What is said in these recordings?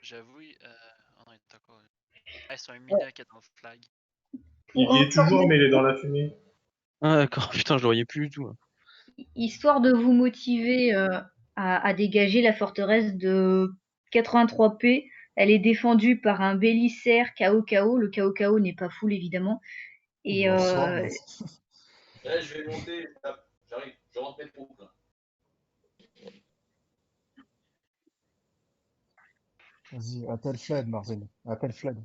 J'avoue, on est d'accord. C'est un mineur qui est dans le flag. Il y est toujours, mais il est dans la fumée. Ah d'accord, putain, je le voyais plus du tout. Histoire de vous motiver à dégager la forteresse de 83P, elle est défendue par un Bélisaire KO. Le KO n'est pas full évidemment. Et Bonsoir. Je vais monter, j'arrive, je rentre mes troupes là. Vas-y, appelle Fled, Marzen. Appelle Fled.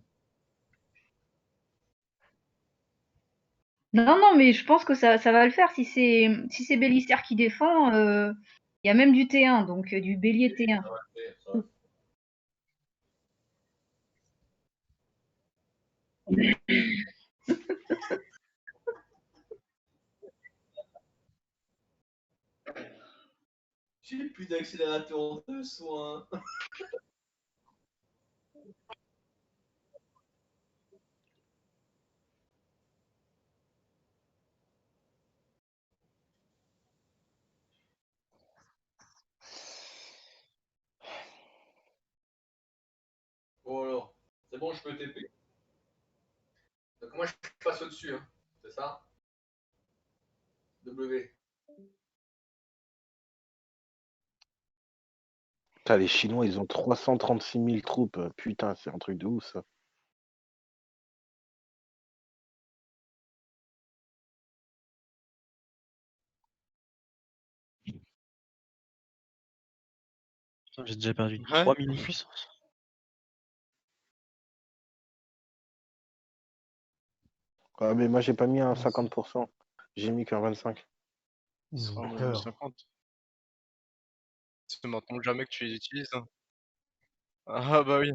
non, mais je pense que ça va le faire. Si c'est Bélisaire qui défend, il y a même du T1, donc du bélier T1. Ça va le faire, ça va le faire. J'ai plus d'accélérateur de soins. Bon alors, c'est bon, je peux TP. Donc moi je passe au-dessus, hein. C'est ça? W. Putain, les Chinois, ils ont 336 000 troupes. Putain, c'est un truc de ouf, ça. Putain, j'ai déjà perdu Ouais. 3000 de puissance. Ah, mais moi, j'ai pas mis un 50%. J'ai mis qu'un 25%. Ils ont Moi, j'ai peur. 50. C'est maintenant jamais que tu les utilises. Hein. Ah bah oui.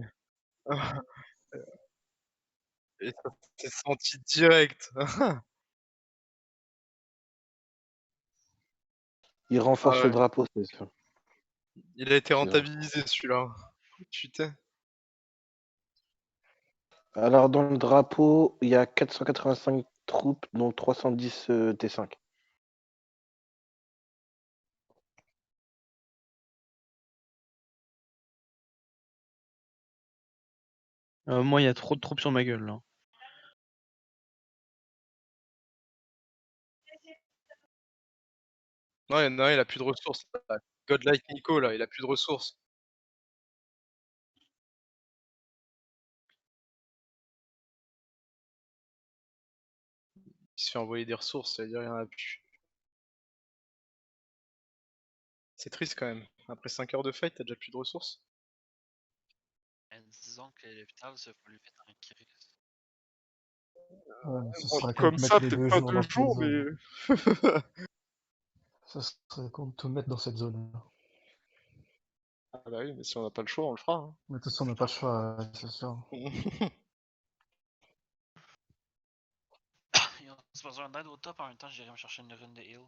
Et ça s'est senti direct. Ils Ah renforcent le ouais. drapeau, c'est ça. Il a été C'est vrai. rentabilisé celui-là. Putain. Alors, dans le drapeau, il y a 485 troupes, dont 310 T5. Moi, il y a trop de troupes sur ma gueule là. Non, il y en a un, il a plus de ressources. Godlike Nico, là, il a plus de ressources. Il se fait envoyer des ressources, ça veut dire qu'il y en a plus. C'est triste quand même. Après 5 heures de fight, t'as déjà plus de ressources. Disons que l'hôpital se faut lui mettre en crise. Ouais, ce Bon, serait comme comme ça, mettre les peut-être 2 pas jours 2 dans cette jours, zone. mais. Ça serait comme tout mettre dans cette zone. Ah bah oui, mais si on n'a pas le choix, on le fera. Hein. Mais de toute façon, on n'a pas le choix, c'est sûr. Ils ont besoin d'aide au top, en même temps, j'irai me chercher une rune de heal.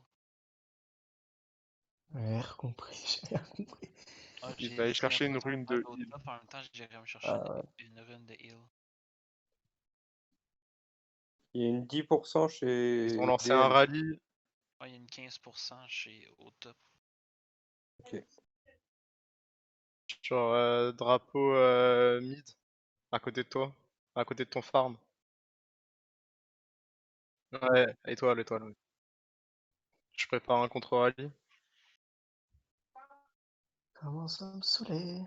Ouais, compris, j'ai rien compris. Ah, Il j'ai va aller dit, chercher une besoin rune d'aide de au heal. top, en même temps, j'irai me chercher une rune de heal. Il y a une 10% Ils chez ont lancé un DM. rallye. Ouais, il y a une 15% chez au top. Ok. Sur drapeau mid. À côté de toi. À côté de ton farm. Ouais, étoile, étoile. Oui. Je prépare un contre-rallye. Comment ça me saouler?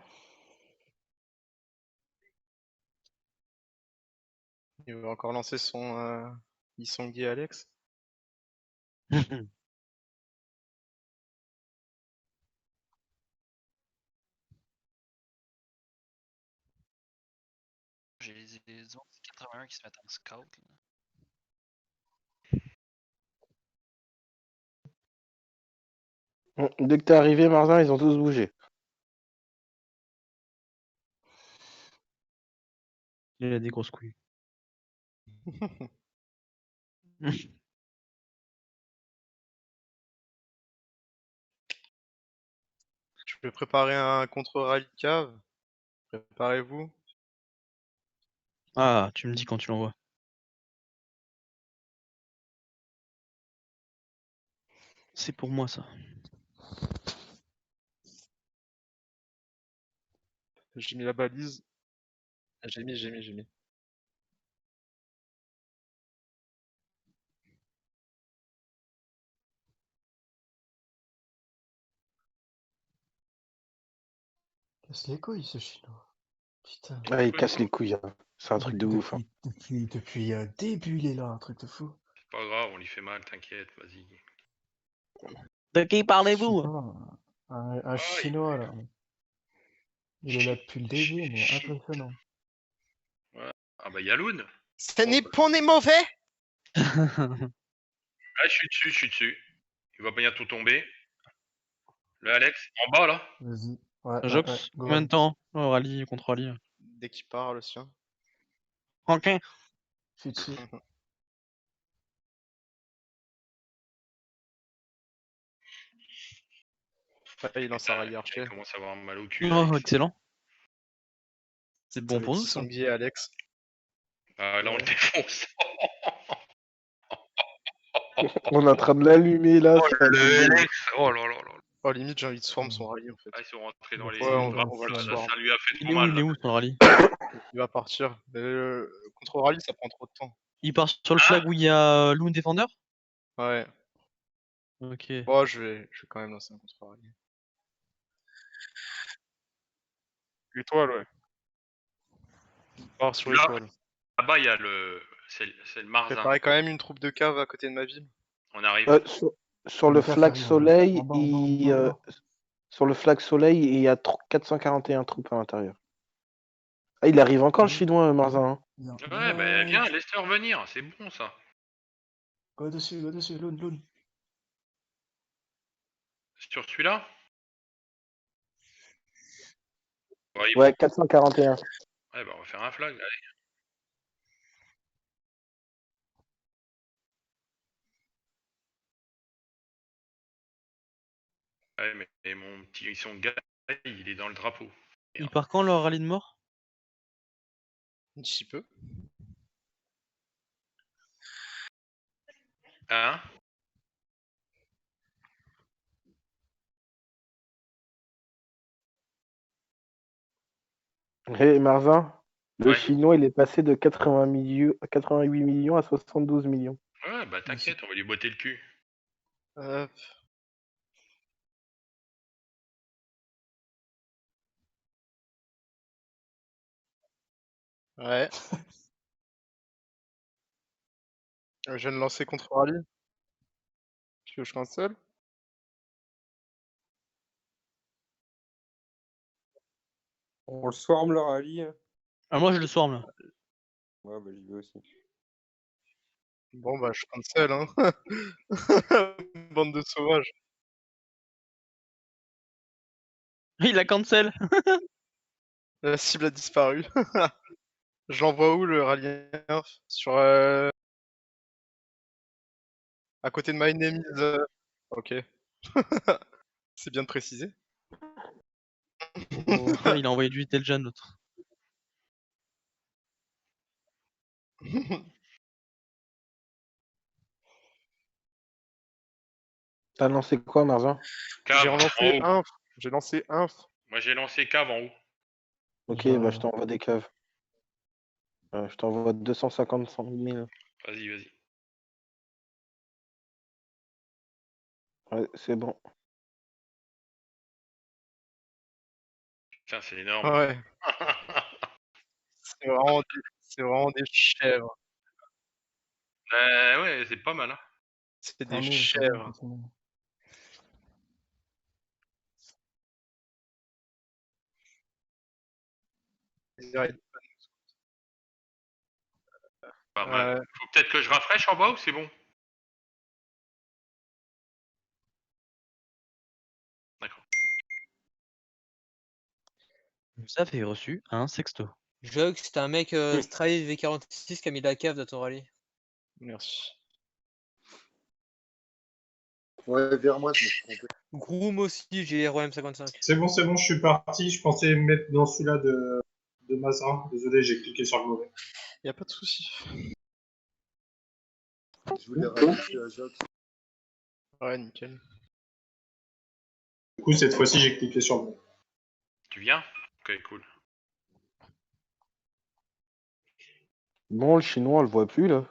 Il va encore lancer son Isongui Alex. J'ai les autres 81 qui se mettent en scout. Là. Dès que t'es arrivé, Marzin, ils ont tous bougé. Il a des grosses couilles. Je vais préparer un contre-rallye cave. Préparez-vous. Ah, tu me dis quand tu l'envoies. C'est pour moi ça. J'ai mis la balise. J'ai mis. Casse les couilles, ce chinois. Putain. Ah, il casse les couilles, hein. C'est un truc de ouf. Hein. Depuis le début, il est là, un truc de fou. C'est pas grave, on lui fait mal, t'inquiète, vas-y. De qui Je sais parlez-vous? pas, un Ah, chinois, là. Il est là depuis le début, mais impressionnant. Ah bah Yaloun. Ce n'est pas ni mauvais. Ah, je suis dessus. Il va bientôt tomber. Le Alex, en bas là. Vas-y. Ouais, Jox, go combien on. de temps? Rallye contre rallye. Dès qu'il part, le sien. Ok. Je suis dessus. Ouais, il lance un rallye Il archer. commence à avoir mal au cul. Oh, Alex. excellent. C'est bon Avec pour nous, ça. son biais, Alex. Ah, là on le Ouais. défonce. On est en train de l'allumer là. Oh, c'est un truc de le ouf. Alex. Oh là là là. Oh, limite, j'ai envie de swarm son rallye, en fait. Ah, ils sont rentrés dans Ouais, les. on va Oh, le là, swarm. ça lui a fait Il trop est où, mal. il est où, son rallye? Il va partir. Contre rallye, ça prend trop de temps. Il part sur le flag où il y a Loon Defender? Ouais. Ok. Oh, je vais quand même lancer un contre rallye. L'étoile, ouais. Il part sur Là. l'étoile. Là-bas, il y a le. C'est le Marzin. Préparez quand même une troupe de caves à côté de ma ville. On arrive. Sur le Le gars flag qui arrive, soleil, en bas, en bas. sur le flag soleil, il y a 441 troupes à l'intérieur. Ah, il arrive encore le chinois, Marzin. Hein. Ouais, bah viens, laisse-le revenir, c'est bon ça. Go dessus, Loon. Sur celui-là. Ouais, Ouais, 441. Ouais, bah on va faire un flag, allez. Ouais, mais mon petit son gars, il est dans le drapeau. Il part quand, leur rallye de mort? D'ici peu. Hein? Hé, Marzin, le Ouais. chinois, il est passé de 88 millions à 72 millions. Ouais, bah t'inquiète, on va lui botter le cul. Ouais. Je viens de lancer contre rallye. Tu veux que je cancel? On le swarm le rallye. Ah, moi, je le swarm, là. Ouais, bah j'y vais aussi. Bon, bah je cancel, hein. Bande de sauvages. Il a cancel. La cible a disparu. Je l'envoie où le rallye inf? Sur à côté de my name is. Ok. C'est bien de préciser. Il a envoyé du Teljan, l'autre. T'as lancé quoi, Marzin? Cave, J'ai en relancé haut. inf. J'ai lancé inf. Moi j'ai lancé cave en haut. Ok, bah je t'envoie des caves. Je t'envoie 255 000. Vas-y. Ouais, c'est bon. Putain, c'est énorme. Ouais. C'est vraiment des chèvres. Ouais, c'est pas mal. Hein. C'est Tant des mieux, chèvres. c'est bon. Pas mal. Faut peut-être que je rafraîche en bas ou c'est bon? D'accord. Vous avez reçu un sexto. Jox, c'était un mec Strive V46 qui a mis la cave dans ton rallye. Merci. Ouais, vers moi, je me suis trompé. Groom aussi, j'ai ROM55. C'est bon, je suis parti. Je pensais me mettre dans celui-là de Mazarin. Désolé, j'ai cliqué sur le mauvais. Y a pas de souci. Je voulais rajouter à Jox. Ouais, nickel. Du coup, cette fois-ci, j'ai cliqué sur le mauvais. Tu viens? Ok, cool. Bon, le chinois, on le voit plus, là.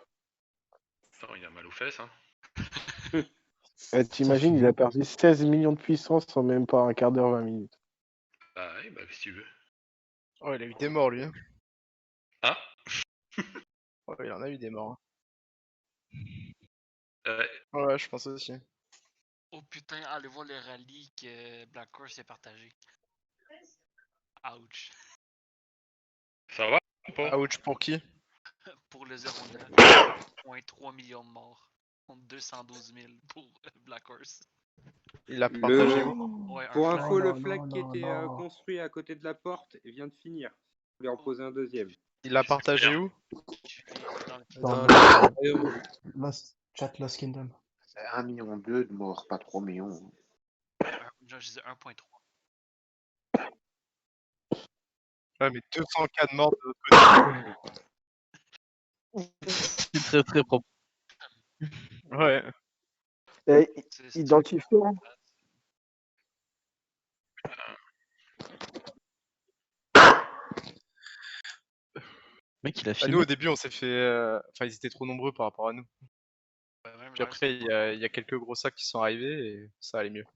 Attends, il a mal aux fesses, hein. T'imagines, il a perdu 16 millions de puissance en même pas un quart d'heure, 20 minutes. Bah ouais, bah qu'est-ce que tu veux. Oh, il a eu des morts, lui. Hein. Hein? Ouais, il en a eu des morts. Ouais. Ouais, je pense aussi. Oh putain, allez voir le rallye que Black Horse s'est partagé. Ouch. Ça va ou pas? Ouch pour qui? Pour le 09, 1,3 million de morts. Contre 212 000 pour Black Horse. Il l'a partagé Le... où? Ouais, un Pour flag. info, le flag qui était construit à côté de la porte vient de finir. Je voulais en poser un deuxième. Il l'a partagé où? Dans le le chat Lost Kingdom. C'est 1,2 million de morts, pas 3 millions. Je disais 1,3. Ouais, mais 200 cas de morts de l'autre côté. C'est très très propre. Ouais. Identifiant. Mec, il a Bah, filmé. nous, au début, on s'est fait. Enfin, ils étaient trop nombreux par rapport à nous. Ouais, Puis après, il y a quelques gros sacs qui sont arrivés et ça allait mieux.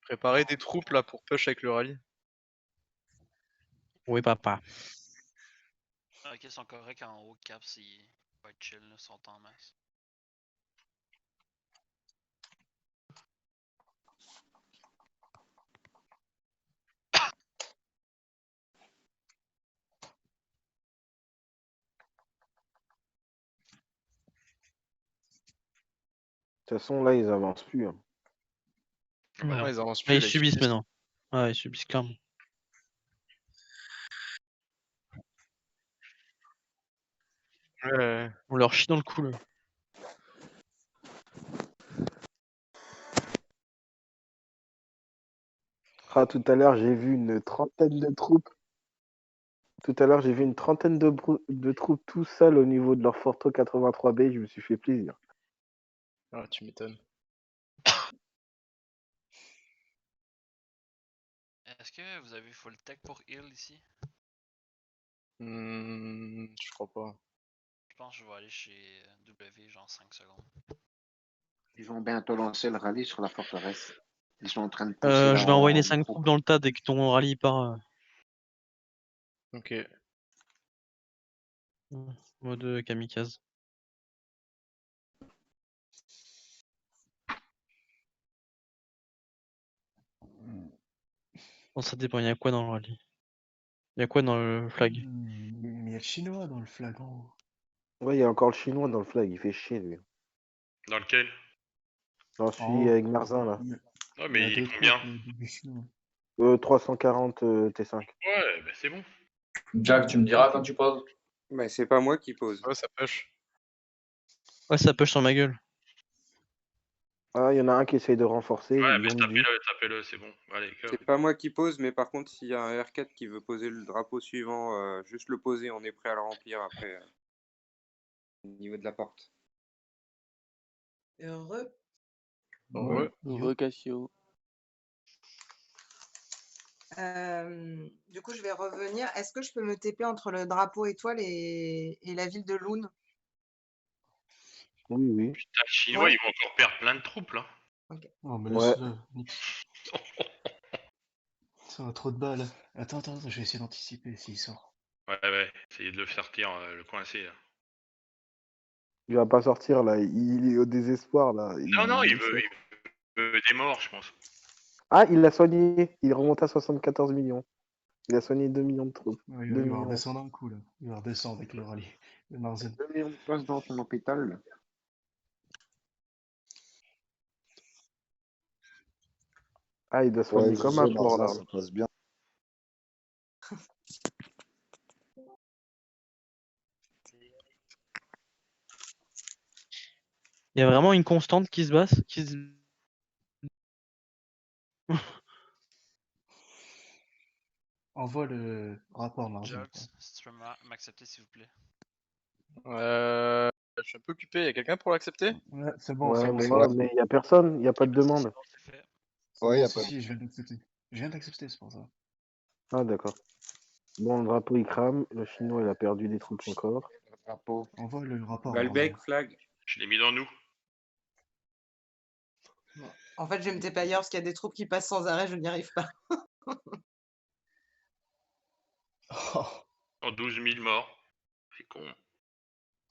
Préparer des troupes là pour push avec le rallye. Oui, papa. Ok, ils sont corrects en haut cap, s'ils vont être chill, là, ils sont en masse. De toute façon, là, ils avancent plus. Hein. Non. Ouais, ils avancent Mais plus. ils Là, subissent finissent. maintenant. Ouais, ils subissent clairement. Ouais. On leur chie dans le cou là. Ah, tout à l'heure, j'ai vu une trentaine de troupes. Tout à l'heure, j'ai vu une trentaine de troupes tout seuls au niveau de leur Fortro 83B. Je me suis fait plaisir. Ah, tu m'étonnes. Est-ce que vous avez full tech pour heal ici? Je crois pas. Je pense que je vais aller chez W, genre 5 secondes. Ils vont bientôt lancer le rallye sur la forteresse. Ils sont en train de pousser Je vais envoyer les 5 les troupes dans le tas dès que ton rallye part. Ok. Mode kamikaze. Bon, ça dépend, il y a quoi dans le rallye? Il y a quoi dans le flag? Mais il y a le chinois dans le flag en haut. Ouais, il y a encore le chinois dans le flag. Il fait chier, lui. Dans lequel? J'en suis avec Marzin, là. Ouais, mais il est combien? 340 T5. Ouais, bah c'est bon. Jack, tu me diras quand tu poses. Mais c'est pas moi qui pose. Ouais, ça push. Ouais, ça push sur ma gueule. Ah, il y en a un qui essaye de renforcer. Ouais, Ils mais ont mis tapez-le, c'est bon. Allez, go. C'est pas moi qui pose, mais par contre, s'il y a un R4 qui veut poser le drapeau suivant, juste le poser, on est prêt à le remplir après. Au niveau de la porte. Heureux. Ouais. Heureux Cassio. Du coup, je vais revenir. Est-ce que je peux me TP entre le drapeau étoile et la ville de Loon? Oui, oui. Putain, les Chinois, Ouais. ils vont encore perdre plein de troupes là. Ok. Oh, mais Ouais. laisse-le. Ça a trop de balles. Attends, je vais essayer d'anticiper s'il sort. Ouais, essayez de le sortir, le coincer là. Il va pas sortir, là. Il est au désespoir, là. Non, il veut des morts, je pense. Ah, il l'a soigné. Il remonte à 74 millions. Il a soigné 2 millions de troupes. Ouais, 2 il va millions. redescendre un coup, là. Il va redescendre avec le rallye. Le Marzen. 2 millions de places dans ton hôpital. Ah, il doit soigner Ouais, je comme un sais, porc, Marza, là. ça passe bien. Il y a vraiment une constante qui se basse, Envoie le rapport, Marzen. Jogs, si tu peux m'accepter s'il vous plaît. Je suis un peu occupé, y a quelqu'un pour l'accepter? Ouais, c'est bon, Ouais, c'est moi, bon. mais il y a personne, il n'y a pas de demande. C'est Ouais, bon, y a si, pas si, je viens d'accepter. Je viens d'accepter, c'est pour ça. Ah, d'accord. Bon, le drapeau il crame, le chinois il a perdu des troupes encore. Drapeau. Envoie le rapport. Balbec, flag. Je l'ai mis dans nous. En fait, je vais me taper ailleurs parce qu'il y a des troupes qui passent sans arrêt, je n'y arrive pas. En 12 000 morts. C'est con.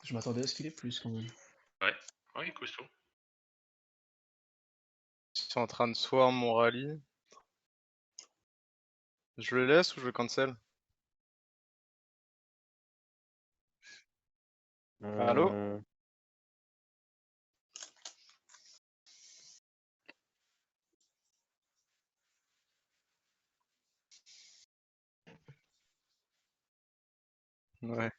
Je m'attendais à ce qu'il ait plus quand même. Ouais. Ouais, costaud. Ils sont en train de swarm mon rallye. Je le laisse ou je le cancel? Allô? Ouais.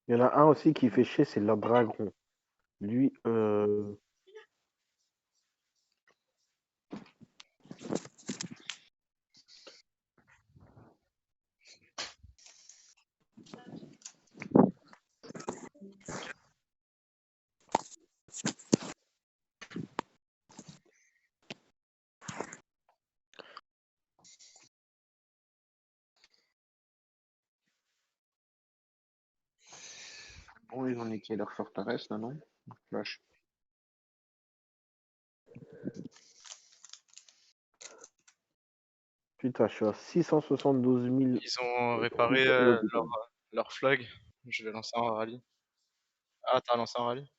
Il y en a un aussi qui fait chier, c'est le dragon. Lui, Bon, ils ont niqué leur forteresse, là, non? Flash. putain, je suis à 672 000. Ils ont réparé troupes européennes. leur flag. Je vais lancer un rallye. Ah, t'as lancé un rallye?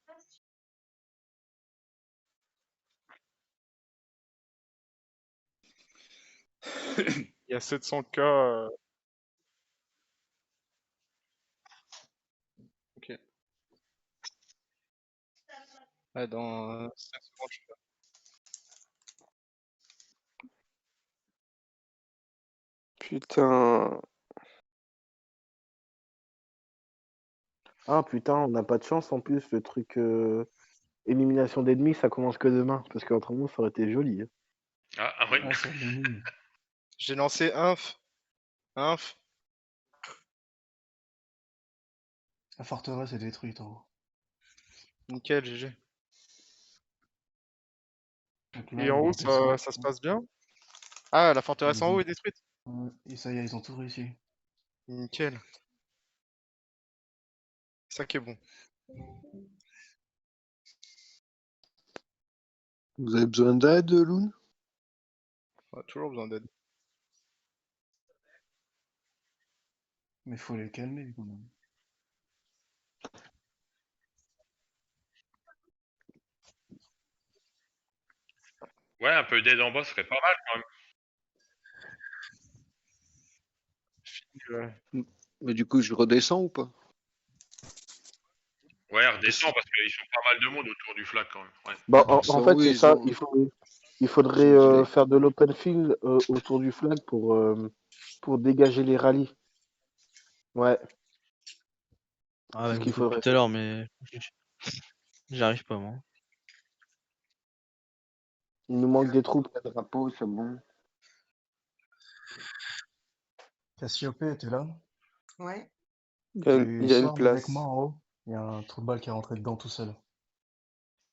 Il y a 700K. Ok. Ouais, dans 5 secondes, je suis là. Putain. Ah putain, on n'a pas de chance en plus, le truc élimination d'ennemis, ça commence que demain. Parce qu'autrement, ça aurait été joli. Hein. Ah ouais. Ah, c'est mini. J'ai lancé inf. Inf. La forteresse est détruite en haut. Nickel, GG. Donc là, Et en ils haut, vont descendre. ça se passe bien? Ah, la forteresse en haut est détruite? Et ça y est, ils ont tout réussi. Nickel. C'est ça qui est bon. Vous avez besoin d'aide, Loon? On a toujours besoin d'aide. Mais faut les calmer quand même. Ouais, un peu d'aide en bas serait pas mal quand même. Mais du coup, je redescends ou pas? Ouais, redescends parce qu'ils sont pas mal de monde autour du flag quand même. Ouais. Bah, en fait, oui, c'est ils ça. ont- Il faudrait faire de l'open field autour du flag pour dégager les rallyes. Ouais. Ah, C'est il ce me qu'il faut faudrait depuis tout à faire. l'heure, mais j'arrive pas, moi. Il nous manque des troupes. Le drapeau, c'est bon. Cassiopée, t'es là? Ouais. Il Tu y a une swarm avec place. moi en haut. Il y a un trou de balle qui est rentré dedans tout seul.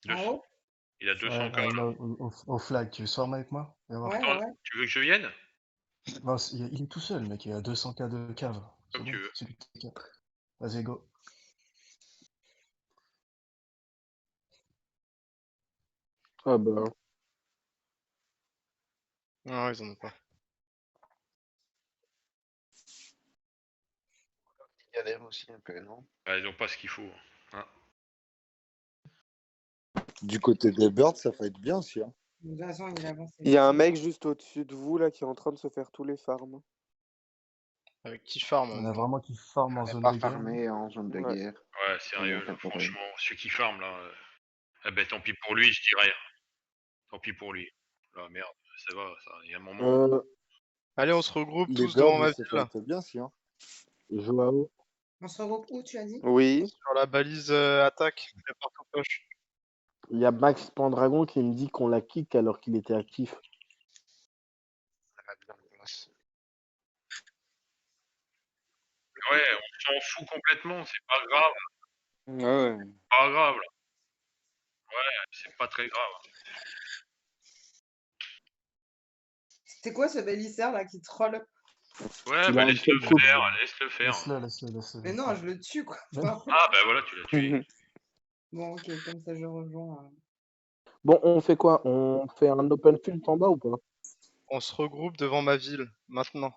En haut? Il a 200 Ouais, cas là. là, au flag. Tu swarm avec moi? Viens voir. Ouais, Attends, ouais. tu veux que je vienne? Non, il est tout seul, mec. Il a 200K de cave. C'est Comme bon, tu veux. c'est lui qui cap. Vas-y, go. Ah bah. Non, ils en ont pas. Il galère aussi un peu, non? Bah, ils ont pas ce qu'il faut. Hein. Du côté des birds, ça va être bien aussi. Hein. De toute façon, il avance. Il y a un mec juste au-dessus de vous là qui est en train de se faire tous les farms. Avec qui farm en Il y en même a temps? vraiment qui farment en On n'est zone pas de guerre. farmé en zone de Ouais. guerre. Ouais, sérieux, ça là, pourrait. franchement, ceux qui farment là. Eh ben tant pis pour lui, je dirais. Tant pis pour lui. Là, merde, ça va, ça. Il y a un moment. Allez, on se regroupe Les tous birds, devant ma ça ville. va être bien aussi. Hein. Joao. On se regroupe où, tu as dit? Oui. Sur la balise attaque. Prépare ton poche. Il y a Max Pendragon qui me dit qu'on l'a kick alors qu'il était actif. Ouais, on s'en fout complètement, c'est pas grave. Ouais, ouais. Pas grave, là. Ouais, c'est pas très grave. C'était quoi ce Bélissaire là qui troll? Ouais, Il bah a un laisse-le quel couple. faire, laisse-le faire. Laisse-le. Mais non, je le tue quoi. Mais non. Ah bah voilà, tu l'as tué. Bon, ok, comme ça je rejoins. Bon, on fait quoi? On fait un open field en bas ou pas? On se regroupe devant ma ville, maintenant.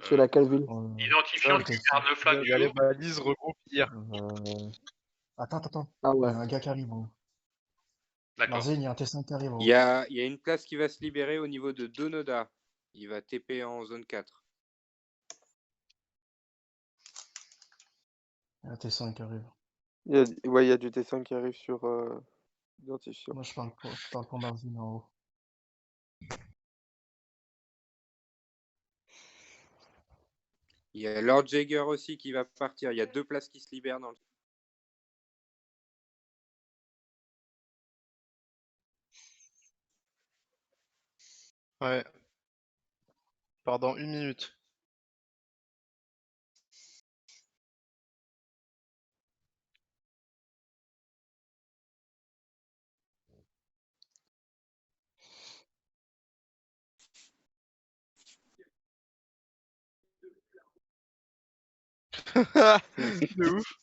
C'est laquelle ville? Identifiant Ok. tu gardes le flag Il y a les jour. balises, regroupe hier. Attends. Ah Il y ouais. a un gars qui arrive. Hein. D'accord. Marzine, il y a un T5 qui arrive. Il y a une place qui va se libérer au niveau de Donoda. Il va TP en zone 4. Il y a un T5 qui arrive. Ouais, il y a du T5 qui arrive sur identifiant. Moi, je parle pour Marzine en haut. Il y a Lord Jagger aussi qui va partir. Il y a 2 places qui se libèrent dans le... Ouais. Pardon, 1 minute. De ouf.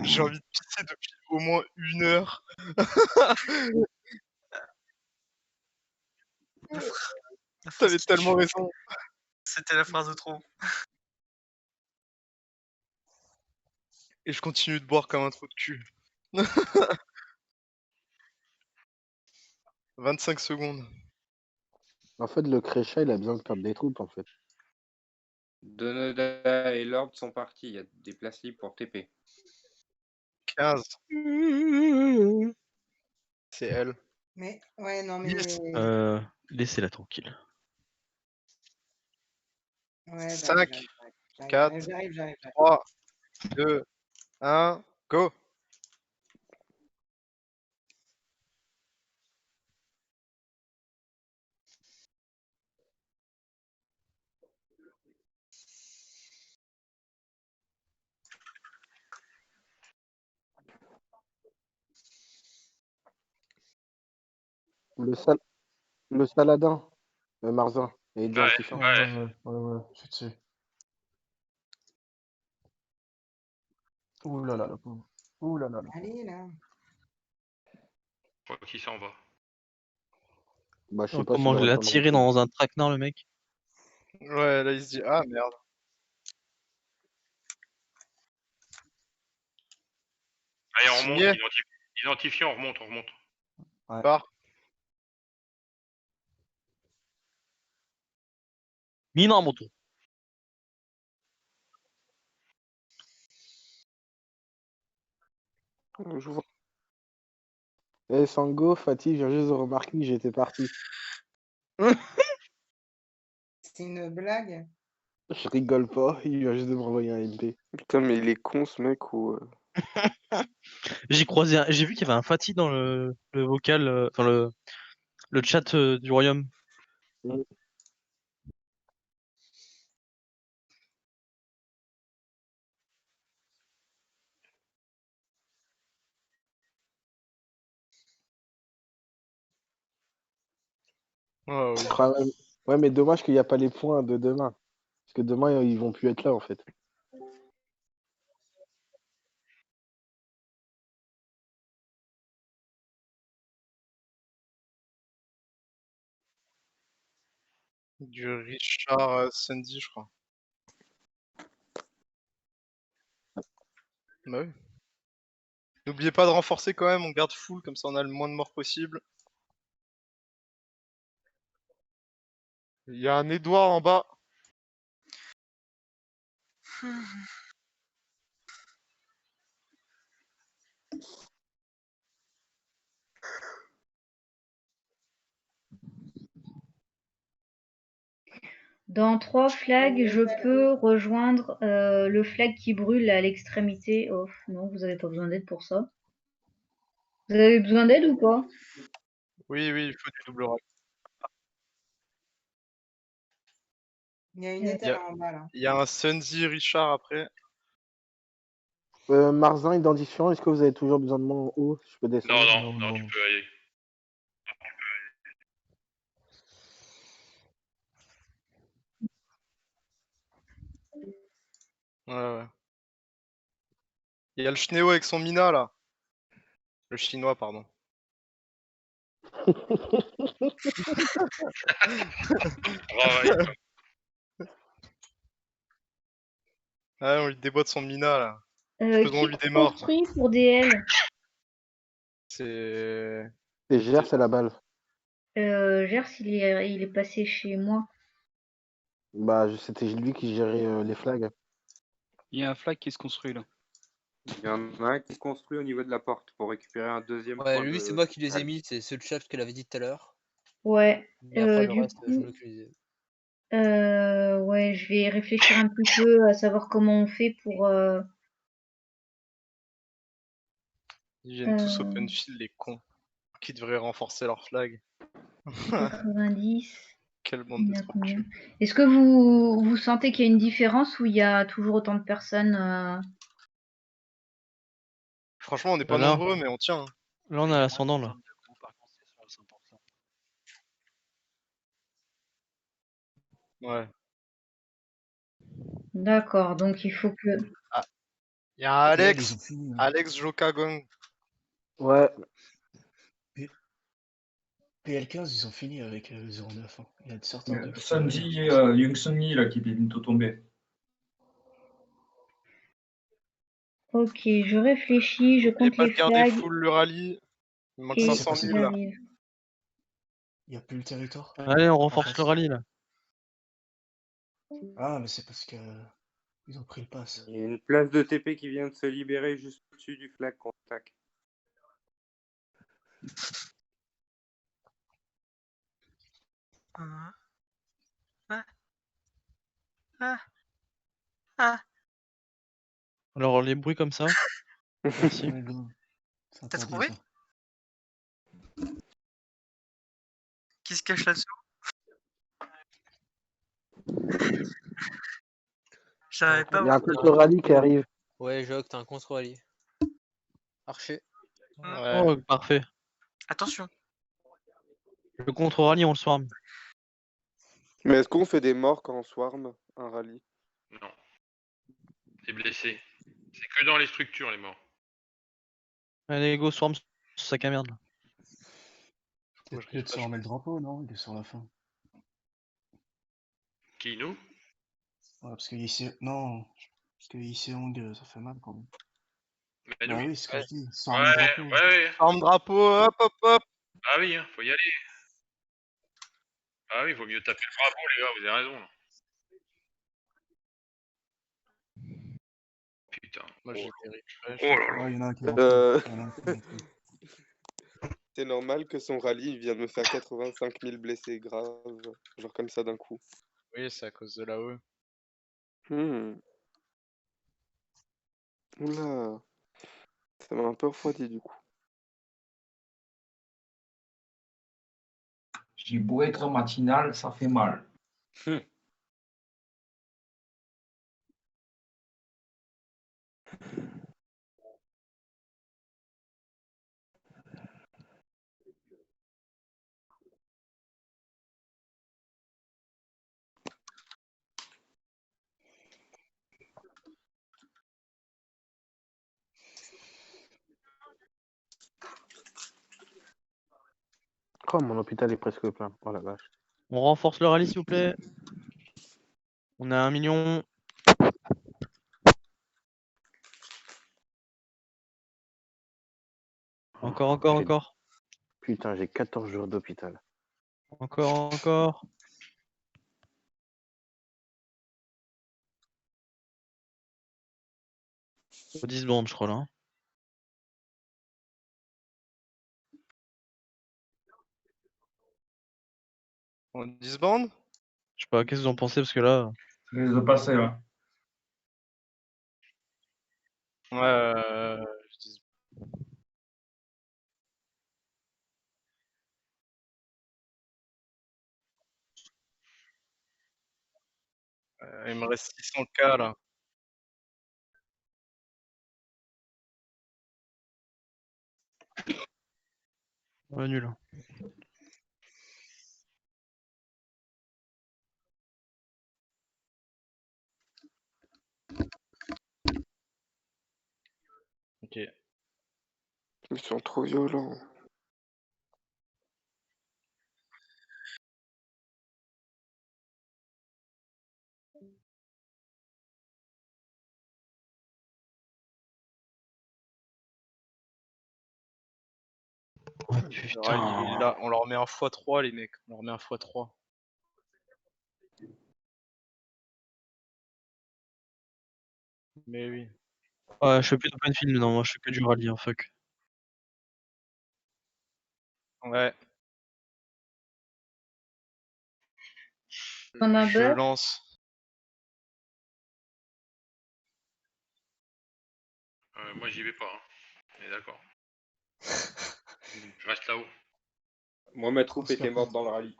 J'ai envie de pisser depuis au moins 1 heure. T'avais tellement raison. C'était la phrase de trop. Et je continue de boire comme un trou de cul. 25 secondes. En fait, le Créchat, il a besoin de perdre des troupes, en fait. Donoda et Lord sont partis. Il y a des places libres pour TP. 15. C'est elle. Mais, ouais, non, mais. Laissez-la tranquille. Ouais, 5, j'arrive, 4, j'arrive. 3, 2, 1, go! Le Saladin, Marzin, et identifiant. Ouais, je suis dessus. Ouh là là, le pauvre. Ouh là là. Allez, là. Je crois qu'il s'en va. Bah, je sais Oh, pas s'il comment je aurait l'ai pas de attiré recul. dans un traquenard, le mec. Ouais, là il se dit ah merde. Allez, on remonte, Signé. identifiant, on remonte. Ouais. Part. Mine en moto. Eh, Sango, Fatih, j'ai juste remarqué que j'étais parti. C'est une blague. Je rigole pas, il vient juste de m'envoyer un MP. Putain, mais il est con ce mec ou. J'ai vu qu'il y avait un Fatih dans le vocal, enfin le chat du royaume. Oh, oui. Ah ouais, mais dommage qu'il n'y a pas les points de demain. Parce que demain, ils vont plus être là, en fait. Du Richard Sandy, je crois. Bah oui. N'oubliez pas de renforcer quand même, on garde full, comme ça on a le moins de morts possible. Il y a un Edouard en bas. Dans 3 flags, je peux rejoindre le flag qui brûle à l'extrémité. Oh, non, vous n'avez pas besoin d'aide pour ça. Vous avez besoin d'aide ou pas? Oui, il faut du double rack. Il y a une Il y étale a, en bas là. il y a un Sunzi Richard après. Marzin, identifiant, est-ce que vous avez toujours besoin de moi en haut? Je peux Non, descendre? non, tu peux aller. Ouais. Il y a le Schnéo avec son Mina là. Le chinois, pardon. Bravo. Ouais, on lui déboîte son Mina là. Qui Faisons-lui des morts. construit pour DL? C'est. C'est Gers, c'est la balle. Gers, il est passé chez moi. Bah, c'était lui qui gérait les flags. Il y a un flag qui se construit là. Il y en a un qui se construit au niveau de la porte pour récupérer un deuxième Ouais, point lui, de c'est moi qui les ai flag. mis, c'est ceux de chat qu'elle avait dit tout à l'heure. Ouais. Mais après, le Du reste, je coup, me cuisais. ouais, je vais réfléchir un petit peu à savoir comment on fait pour. Ils viennent tous open field, les cons. Qui devraient renforcer leur flag. 90. Quelle bande Il y de en a trop combien? culs. Est-ce que vous sentez qu'il y a une différence ou il y a toujours autant de personnes Franchement, on n'est pas Là, nombreux, mais on tient. Hein. là, on a l'ascendant là. Ouais. D'accord, donc il faut que. Ah. Il y a un PL, Alex. ils ont fini. Hein. Alex Jokagong. Ouais. PL15, ils ont fini avec le 09. Hein. Il y a certains d'eux qui sont Sanji, meilleurs, Young Sunny là qui est bientôt tombé. Ok, je réfléchis, je Et compte pas les de garder flags full le rallye. Il manque et 500 000 là. j'arrive. Il n'y a plus le territoire. Allez, on En renforce face. le rallye là. Ah, mais c'est parce que ils ont pris le pass. Il y a une place de TP qui vient de se libérer juste au-dessus du flag qu'on attaque. Alors, les bruits comme ça. Merci. Ouais, go. C'est T'as interdit, trouvé? ça. Qui se cache là-dessous? J'arrive pas à Il y a un voir. contre-rallye qui arrive. Ouais, Jock, t'as un contre-rallye. Archer. Ouais. Oh, parfait. Attention. Le contre-rallye, on le swarm. Mais est-ce qu'on fait des morts quand on swarm un rallye? Non. T'es blessé. C'est que dans les structures, les morts. Allez, go swarm ce sac à merde. là. Peut-être mieux de se remettre le drapeau, non? Il est sur la fin. Qui, nous? Ouais, parce que ici, non, parce que ici Hong, ça fait mal quand même. Mais Bah nous. oui, c'est ce que Ouais. je dis. Sans le drapeau. Ouais. Arme drapeau, hop, hop, hop. Ah oui, hein, faut y aller. Ah oui, vaut mieux taper le drapeau, les gars, vous avez raison. Là. Putain. Moi j'ai des refresh. Oh là là. Ouais, il y en a un qui est rentré. Il y en a un qui est rentré. C'est normal que son rallye vient de me faire 85 000 blessés graves, genre comme ça d'un coup. Oui, c'est à cause de la E. Oula, ça m'a un peu refroidi du coup. J'ai beau être matinal, ça fait mal. Oh, mon hôpital est presque plein. Oh la vache. On renforce le rallye, s'il vous plaît. On a 1 million. Encore. Putain, j'ai 14 jours d'hôpital. Encore. Faut 10 secondes, je crois, là. On disbande? Je sais pas, qu'est-ce que vous en pensez, parce que là... Je vais les passer là. Ouais, je dis. Il me reste 600K là. Ouais, nul. Ok. Ils sont trop violents. Oh, Le rallye, il est là. On leur met un x3 les mecs. On leur met un x3. Mais oui. Ouais, je fais plus d'open field maintenant, moi je fais que du rallye, hein, fuck. Ouais. On a Je beurre. lance. Moi, j'y vais pas. Hein. On est d'accord. Je reste là-haut. Moi, ma troupe était morte dans le rallye.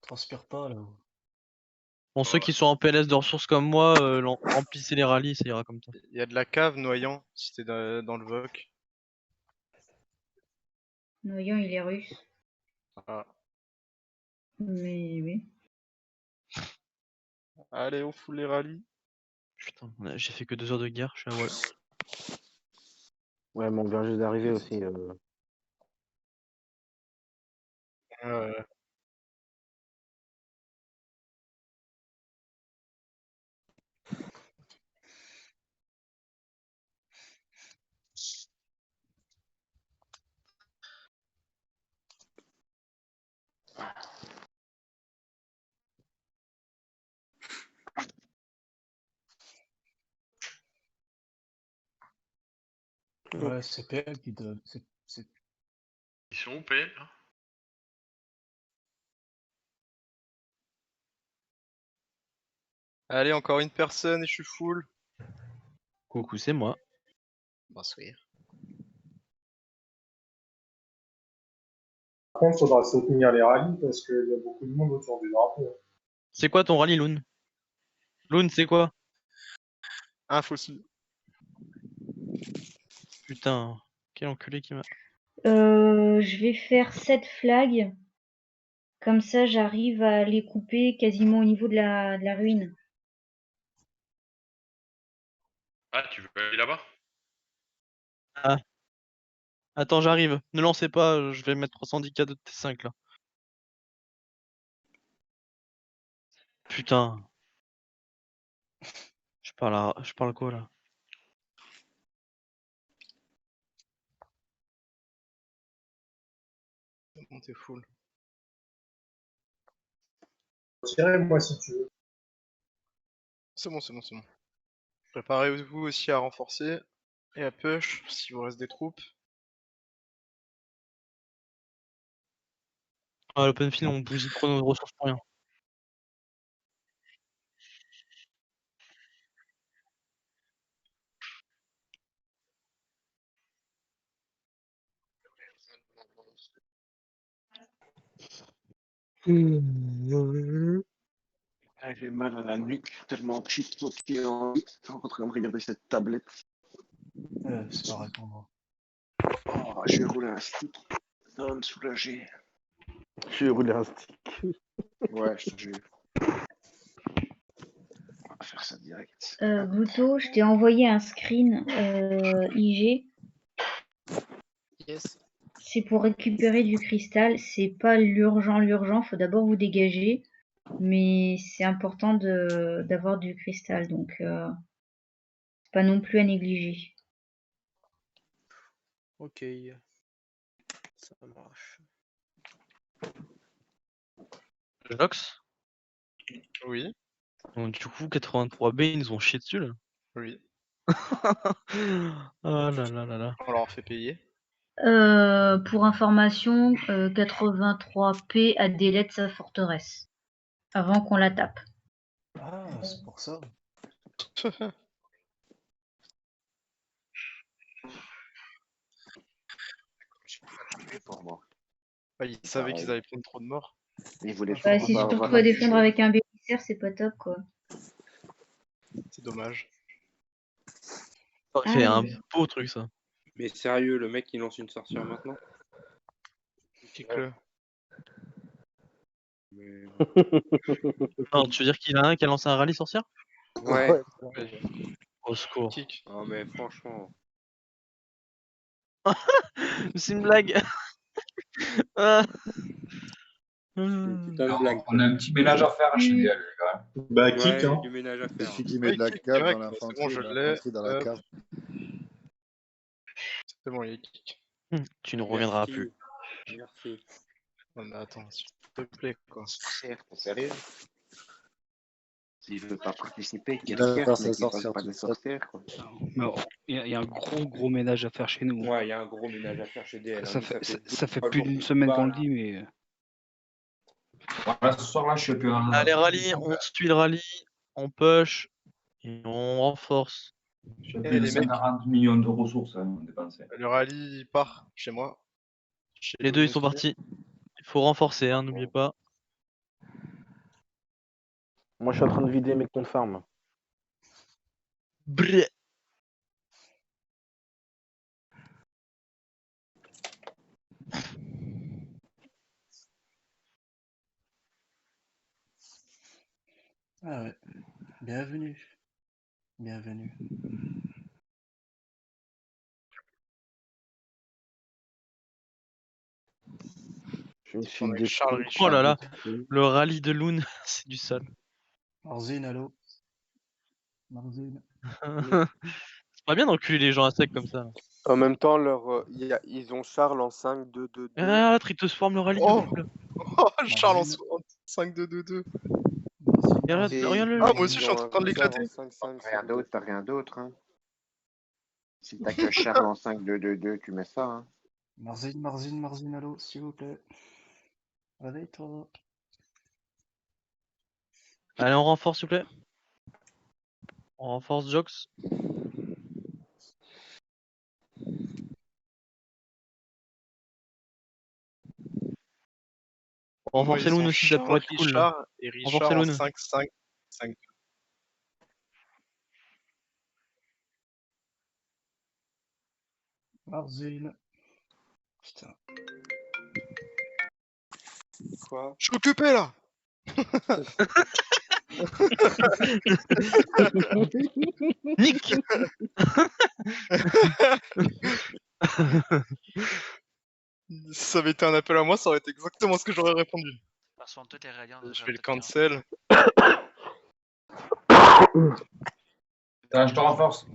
Transpire pas là. Bon, ceux qui sont en PLS de ressources comme moi, remplissez les rallyes, ça ira comme ça. Il y a de la cave, Noyant, si t'es dans le VOC. Noyant, il est russe. Ah. Mais oui. Allez, on fout les rallyes. Putain, j'ai fait que 2 heures de guerre, je suis à wall. Ouais, mais on vient juste d'arriver aussi. Ouais, c'est PL qui doit. Ils sont où, PL là? Allez, encore une personne et je suis full. Coucou, c'est moi. Bonsoir. Par contre, il faudra soutenir les rallyes parce qu'il y a beaucoup de monde autour du drapeau. C'est quoi ton rallye, Loon? Loon, c'est quoi? Un fossile. Putain, quel enculé qui m'a... Je vais faire 7 flags. Comme ça, j'arrive à les couper quasiment au niveau de la ruine. Ah, tu veux aller là-bas? Ah. Attends, j'arrive. Ne lancez pas, je vais mettre 310K de T5 là. Putain. Je parle quoi là? C'est bon, t'es full. Tirez-moi si tu veux. C'est bon, c'est bon, c'est bon. Préparez-vous aussi à renforcer et à push s'il vous reste des troupes. Ah, l'open field, on bousille trop nos ressources pour rien. Ah, j'ai mal à la nuque, tellement que je suis sauté en train de regarder cette tablette. C'est pareil pour moi. Oh, j'ai roulé un stick. Ça va me soulager. J'ai roulé un stick. Ouais, je te jure. On va faire ça direct. Gouto, je t'ai envoyé un screen IG. Yes. C'est pour récupérer du cristal. C'est pas l'urgent. Faut d'abord vous dégager. Mais c'est important d'avoir du cristal. Donc, c'est pas non plus à négliger. Ok. Ça marche. Jox? Oui. Donc, du coup, 83B, ils nous ont chié dessus là. Oui. Ah là là là là. On leur fait payer. Pour information, 83P a délai de sa forteresse. Avant qu'on la tape. Ah, c'est pour ça. Pour moi. Ouais, ils savaient qu'ils allaient prendre trop de morts. Ils voulaient Bah, si surtout à défendre avec un bélissaire, c'est pas top quoi. Dommage. Ça fait un beau truc ça. Mais sérieux, le mec il lance une sorcière maintenant? Kick-le. Mais... Non, tu veux dire qu'il y en a un qui a lancé un rallye sorcière? Ouais. Au secours. Kick. Oh mais franchement. C'est une blague. Ah. Putain de blague. On a un petit ménage à faire chez DL, les gars. Bah, Ouais, kick, hein. du ménage à faire. Celui qui met de la kick cave dans direct, l'infanterie, c'est bon, je de l'ai. l'infanterie dans la Hop. cave. C'est bon, il est kick. Tu ne reviendras plus. Merci. Non, mais attends, s'il te plaît, quoi. Sorcière, t'es sérieux? S'il veut pas participer, qu'il Il va faire regarde, sa mais qu'il fasse sorcière pas de toute seule. sorcière, quoi. Non, il y a un gros ménage à faire chez nous. Ouais, il y a un gros ménage à faire chez DL. Ça hein. fait trois plus jours d'une qu'on semaine bat, qu'on le là. dit, mais Voilà, ce soir-là, je suis plus un. Allez, rallye, on suit le rallye, on push et on renforce. Je suis Eh, plus de les mecs. 140 millions de ressources à dépenser. Le rallye part chez moi. Chez Les deux ils Loon sont aussi. partis. Il faut renforcer, hein, n'oubliez pas. Moi, je suis en train de vider mes comptes farm. Brrr. Ah ouais. Bienvenue. Bienvenue. Je me suis On a eu Charles découvert. Oh là là, Oui. le rallye de Loon, c'est du sale. Marzine, allô? Marzine. C'est pas bien d'enculer les gens à sec comme ça. En même temps, ils ont Charles en 5-2-2-2. Ah, Tritos forme le rallye Oh. de fou là. Oh, Charles en Marzine. 5-2-2-2. Regarde, Et regarde le. Ah, moi aussi, je suis en train de l'éclater. Rien d'autre, t'as rien d'autre, hein. Si t'as que Charles en 5-2-2-2, tu mets ça, hein. Marzine, allô, s'il vous plaît. Réveille-toi. Allez, on renforce s'il vous plaît. On renforce Jox. Renforcer Loon aussi, ça pourrait être cool. Là. Richard et Richard Renforcer en Loon. 5-5-5. Marzine. Putain. Quoi? Je suis occupé là. Nick. Si ça avait été un appel à moi, ça aurait été exactement ce que j'aurais répondu. Parce qu'on tout est radiant. Je vais le cancel. Je te renforce.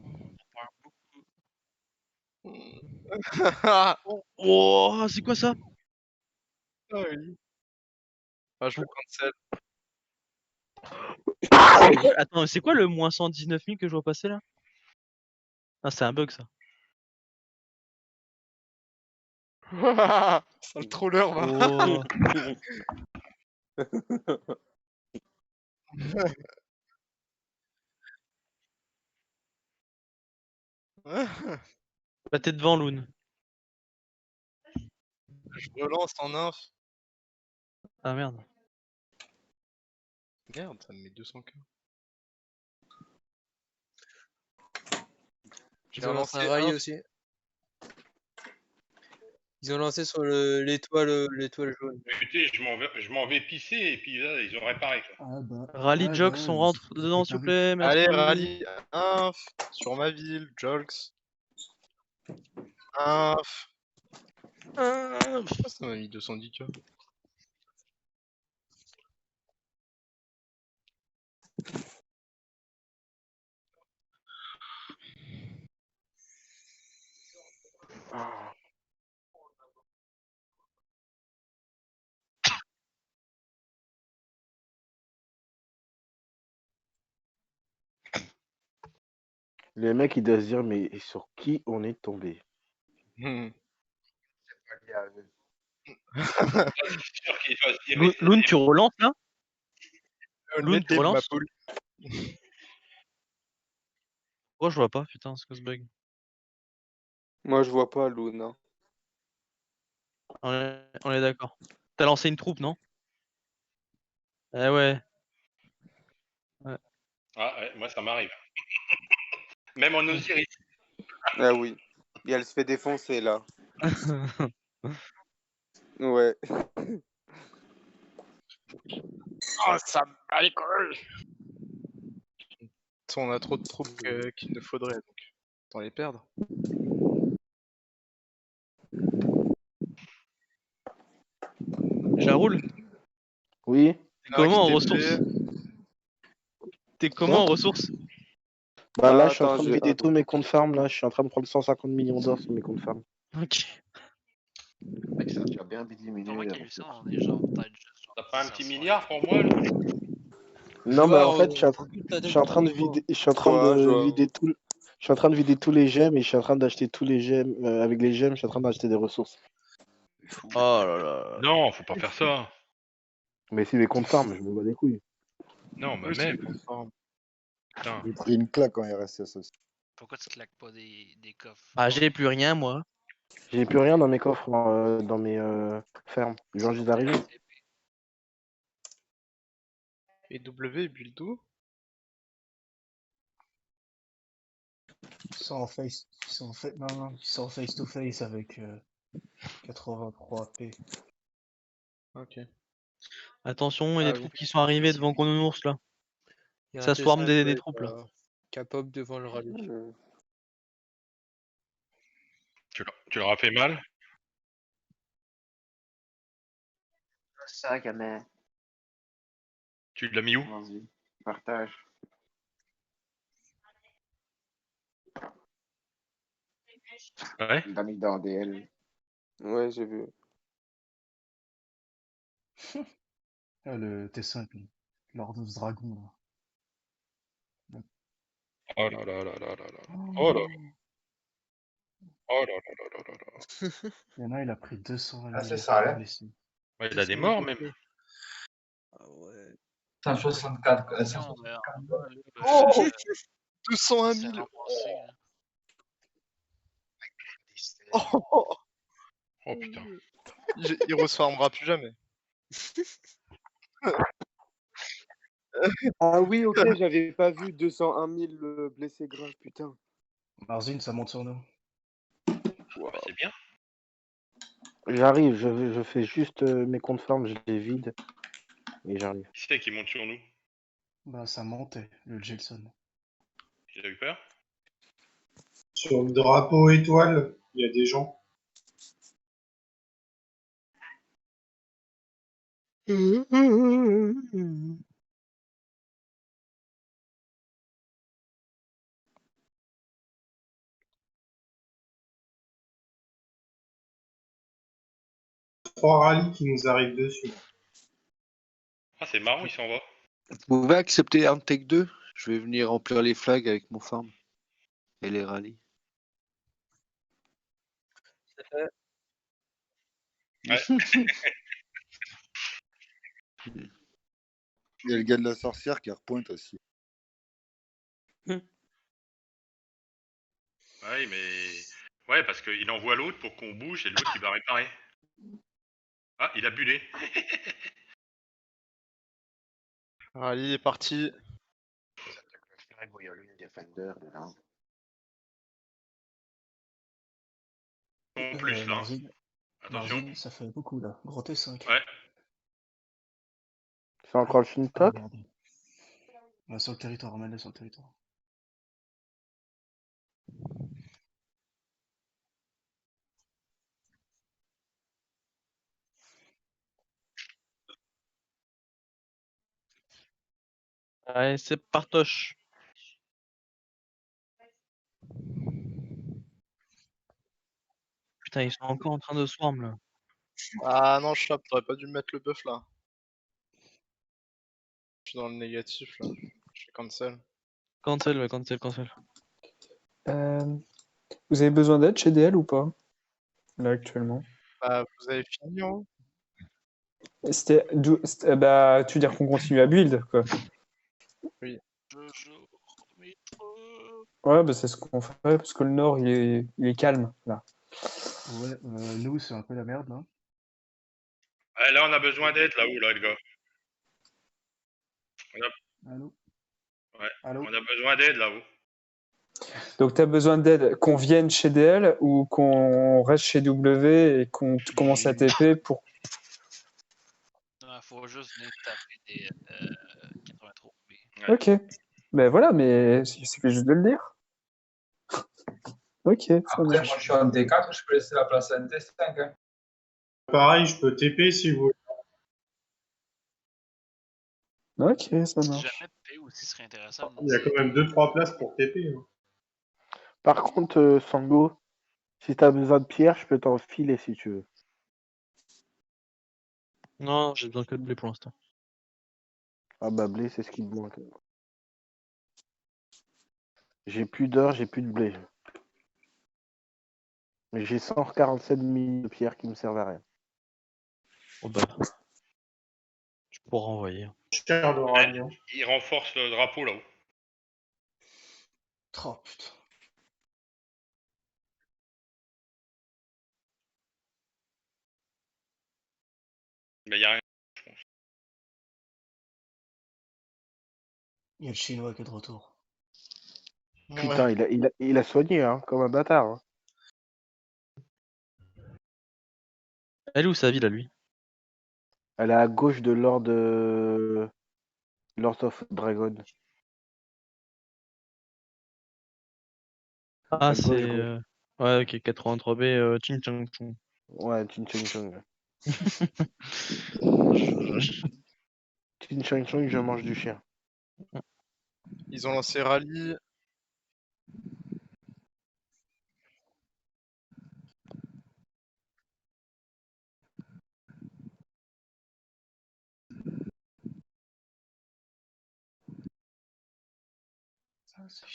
Oh, c'est quoi ça? Ah oui. Ah, je le cancel. Attends, c'est quoi le moins 119 000 que je vois passer là? Ah, c'est un bug ça. Sale troller, va. Oh. Bah, t'es devant Loon. Je relance en inf. Ah merde. Merde, ça me met 200k. Ils ont lancé un rallye aussi. Ils ont lancé sur l'étoile jaune. Écoutez, je m'en vais pisser et puis là, ils ont réparé. Quoi. Ah bah. Rallye Jox, on rentre dedans s'il vous plaît. Merci. Allez, rallye inf sur ma ville, Jolks. Inf. Ça m'a mis 210k. Les mecs, ils doivent se dire, mais sur qui on est tombé? Loon, tu relances là? Loon, tu relances? Pourquoi je vois pas? Putain, c'est quoi ce bug? Moi, je vois pas Loon. Hein. On est d'accord. T'as lancé une troupe, non? Eh ouais. Ah ouais, moi ça m'arrive. Même en Osiris. Ah oui. Et elle se fait défoncer là. Ouais. Oh, ça me bat les couilles. On a trop de troupes qu'il ne faudrait, donc autant les perdre. Jaroul, Oui. t'es comment en XTP. ressources? T'es comment en Quoi ressources? Bah là, Ah, je suis en attends, train de je... vider tous attends. mes comptes fermes, là. Je suis en train de prendre 150 millions d'or sur mes comptes fermes. Ok. Mec, ça a bien diminué. Moi les qui ai vu ça, ressources. on est genre peut-être juste genre T'as pas un petit 500 milliard pour moi là? Non, bah en fait, je t'as suis en train de vider, je suis en train Quoi, de je... vider tout, je suis en train de vider tous les gemmes et je suis en train d'acheter tous les gemmes. Avec les gemmes, je suis en train d'acheter des ressources. Oh là là. Non, faut pas faire ça. Mais si mes comptes farm, je me bats les couilles. Non, mais Oui, c'est même. conforme. Putain. J'ai pris une claque en RSS aussi. Pourquoi tu claques pas des coffres? Ah, j'ai plus rien, moi. J'ai plus rien dans mes coffres, dans mes fermes. Je viens juste d'arriver. Et W, build où? Ils sont en face, non, ils sont en face to face avec 83p. Ok. Attention, il y a Ah des oui. troupes qui sont arrivées devant Kononours là. Il y a un Ça swarm T5 des troupes là. qui a pop devant le rallye. Tu leur as fait mal? Ça, gamin. Tu l'as mis où? Vas-y, partage. Ouais. Il l'a mis dans DL. Ouais, j'ai vu. Ah, le T5, Lord of Dragon, là. Oh là là là là là là. Oh là. Oh là là là là là là. Il y en a, il a pris 220 Ah, c'est 000 ça, là. blessés. Ouais, il a des morts même. Ah ouais. 164. Non, mais en bas, là, Oh 201 c'est 000. ramassé. Là. Oh, Oh putain. il resfarmera plus jamais. Ah oui, ok, j'avais pas vu 201 000 blessés graves, putain. Marzine, ça monte sur nous. Bah, c'est bien. J'arrive, je fais juste mes comptes farm, je les vide. Et j'arrive. Qui c'est qui monte sur nous? Bah, ça montait, le Gelson. Il a eu peur? Sur le drapeau étoile, il y a des gens. Trois rallyes qui nous arrivent dessus. Ah, c'est marrant, il s'en va. Vous pouvez accepter un take 2? Je vais venir remplir les flags avec mon farm. Et les rallyes. C'est fait. Ouais. Il y a le gars de la sorcière qui repointe aussi. Ouais, mais. Ouais, parce qu'il envoie l'autre pour qu'on bouge et l'autre il va réparer. Ah, il a bulé. Rallye est parti. Il y a une Defender dedans. En plus là. Marzine, Attention. Marzine, ça fait beaucoup, là. Gros T5. Ouais. C'est encore le Shintok? Ouais, sur le territoire, emmène-le sur le territoire. Ouais, c'est partoche. Putain, ils sont encore en train de swarm là. Ah non, Chlap, t'aurais pas dû me mettre le buff là. Je suis dans le négatif là. Je fais cancel. Cancel, ouais, cancel, cancel. Vous avez besoin d'aide chez DL ou pas? Là, actuellement. Bah, vous avez fini, hein? Bah, tu veux dire qu'on continue à build, quoi. Oui. Ouais, bah, c'est ce qu'on fait, parce que le nord, il est calme, là. Ouais, nous, c'est un peu la merde, là. Ouais, là, on a besoin d'aide là-haut, là, les gars. Allô? Ouais. Allô? On a besoin d'aide là-haut. Donc, tu as besoin d'aide qu'on vienne chez DL ou qu'on reste chez W et qu'on commence à TP pour. Il faut juste venir taper des 83 B. Ok. Ben voilà, mais il suffit juste de le dire. Ok, ça Après, moi, marche. je suis en D4, je peux laisser la place à un D5. Hein. Pareil, je peux TP si vous voulez. Ok, ça Si marche. jamais P aussi serait intéressant. de Il y a quand même 2-3 places pour TP. Hein. Par contre, Sango, si t'as besoin de pierre, je peux t'en filer si tu veux. Non, j'ai besoin que de blé pour l'instant. Ah bah blé, c'est ce qui me manque. J'ai plus d'or, j'ai plus de blé. Mais j'ai 147 000 de pierre qui me servent à rien. Oh bah. Tu pourras envoyer. Cher de radiant. Il renforce le drapeau là-haut. Oh putain. Mais il y a rien, je pense. Il y a le chinois qui est de retour. Putain, il a soigné, hein, comme un bâtard. Hein. Elle est où sa ville à lui? Elle est à gauche de Lord of Dragon. Ah, À c'est. gauche. Ouais, ok, 83B, Ching Chang Chung. Ouais, Chin Chang Chung. Chin Chang Chung, je mange du chien. Ils ont lancé rallye.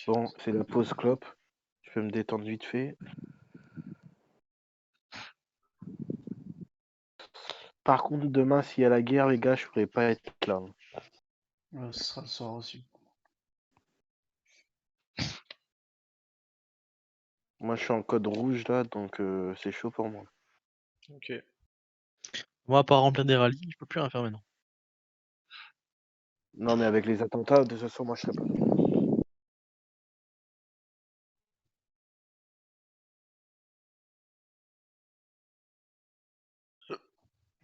Bon, c'est la pause clope. Je peux me détendre vite fait. Par contre, demain, s'il y a la guerre, les gars, je pourrais pas être là. Hein. Ouais, ce sera le soir aussi. Moi, je suis en code rouge là, donc c'est chaud pour moi. Ok. Moi, à part remplir des rallyes, je peux plus rien faire maintenant. Non, mais avec les attentats, de toute façon, moi, je serais pas.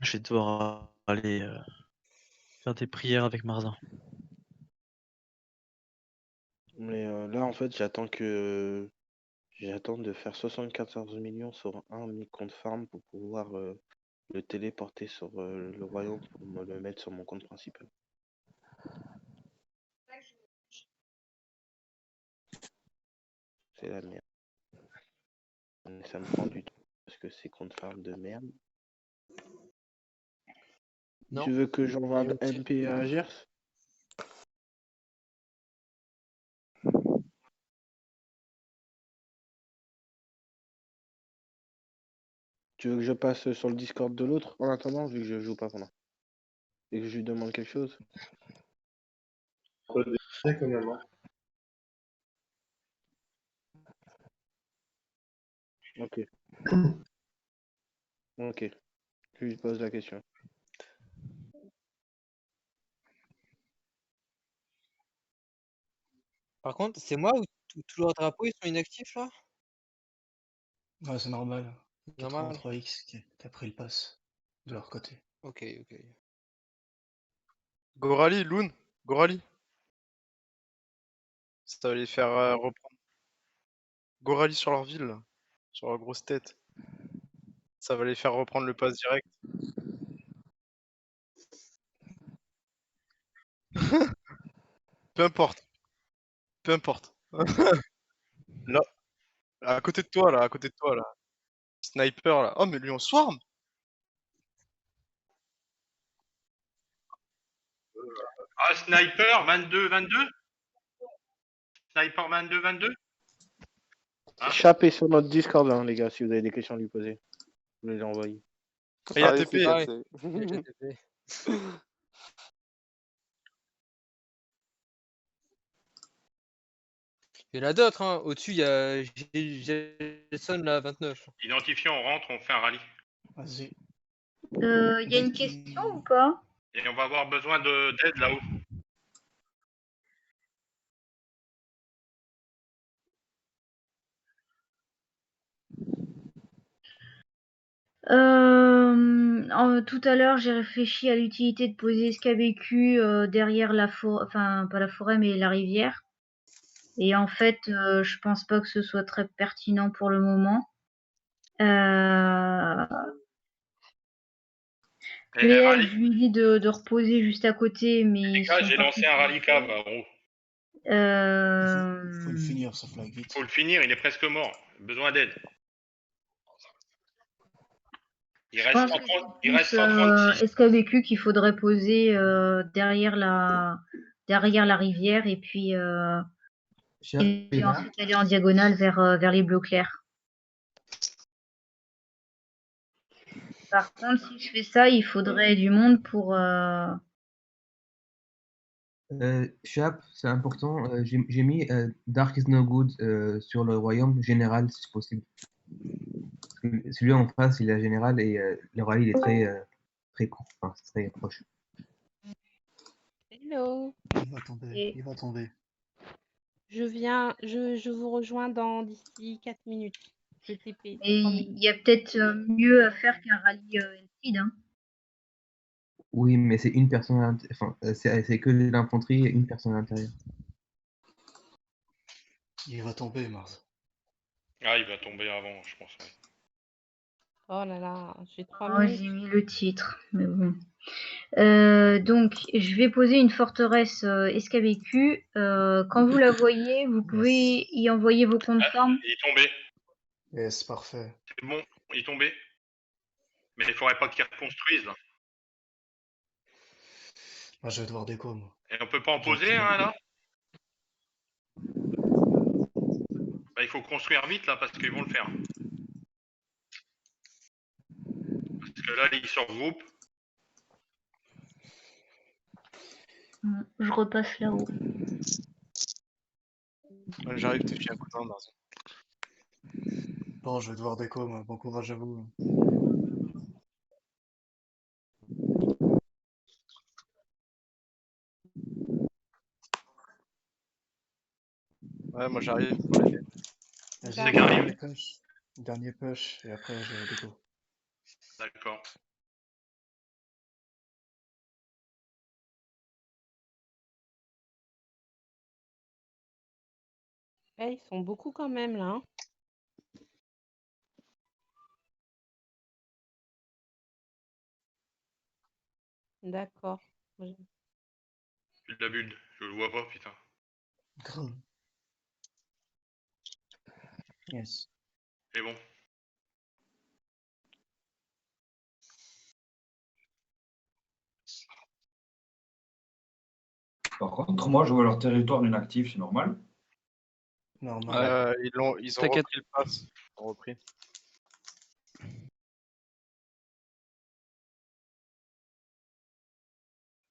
Je vais devoir aller faire des prières avec Marzin. Mais là, en fait, j'attends de faire 74 millions sur un compte farm pour pouvoir le téléporter sur le royaume pour me le mettre sur mon compte principal. C'est la merde. Mais ça me prend du temps parce que c'est compte farm de merde. Non. Tu veux que j'envoie un MP à Gers? Tu veux que je passe sur le Discord de l'autre en attendant, vu que je joue pas pendant? Et que je lui demande quelque chose? On peut décider quand même. Hein. Ok. Ok. Je lui pose la question. Par contre, c'est moi ou tous leurs drapeaux ils sont inactifs là? Ouais, c'est normal. Normal. 83X qui a pris le pass de leur côté. Ok, ok. Gorali, Loon, Gorali. Ça va les faire reprendre. Gorali sur leur ville, là. Sur leur grosse tête. Ça va les faire reprendre le pass direct. Peu importe. Peu importe. Là. À côté de toi, là. À côté de toi, là. Sniper, là. Oh, mais lui, on swarm. Ah, Sniper 22-22 Sniper 22-22 hein? Chapez sur notre Discord, hein, les gars, si vous avez des questions à lui poser. Vous les envoyez. Et il y a TP. Il y en a d'autres, hein. Au-dessus, il y a Jason là, 29. Identifié, on rentre, on fait un rallye. Vas-y. Il y a une question ou pas? Et on va avoir besoin d'aide là-haut. Tout à l'heure, j'ai réfléchi à l'utilité de poser SKBQ derrière la forêt, enfin pas la forêt mais la rivière. Et en fait, je pense pas que ce soit très pertinent pour le moment. Léa, je lui dis de reposer juste à côté, mais Les gars, j'ai lancé un rallye cave en haut. Faut le finir, ce flag vite. Faut le finir, il est presque mort. Besoin d'aide. Il Je reste pense que 130, c'est il reste plus 136. SKBQ qu'il faudrait poser derrière la rivière et puis ensuite aller en diagonale vers les bleus clairs. Par contre, si je fais ça, il faudrait du monde pour. Chap, c'est important. J'ai mis Dark is no good sur le royaume général, si c'est possible. Celui en face, il est général et le rallye il est très court, enfin, c'est très proche. Hello. Il va tomber, il va tomber. Je vous rejoins d'ici 4 minutes. Je TP. Et il y a peut-être mieux à faire qu'un rallye speed. Hein. Oui, mais c'est une personne, enfin, c'est que de l'infanterie et une personne à l'intérieur. Il va tomber, Mars. Ah, il va tomber avant, je pense. Ouais. Oh là là, j'ai 3 Oh, minutes. j'ai mis le titre, mais bon. Donc, je vais poser une forteresse SKBQ. Quand vous la voyez, vous pouvez y envoyer vos comptes formes. Il est tombé. Yes, parfait. C'est bon, il est tombé. Mais il faudrait pas qu'il reconstruise là. Moi, je vais devoir déco, moi. Et on peut pas en poser un là? Bah, il faut construire vite là parce qu'ils vont le faire. Parce que là, ils se regroupent. Je repasse là-haut. Ouais, j'arrive, te filer un coup de main, Marzen. Bon, je vais devoir déco, moi. Bon courage à vous. Ouais, moi j'arrive. Vas-y, dernier push, et après je déco. D'accord. Eh, ils sont beaucoup quand même là. Hein. D'accord. Plus de la bulle, je le vois pas, putain. Grave. Yes. C'est bon. Par contre, moi, je vois leur territoire inactif, c'est normal. Normal. Ils ont repris le pass. Ils ont repris.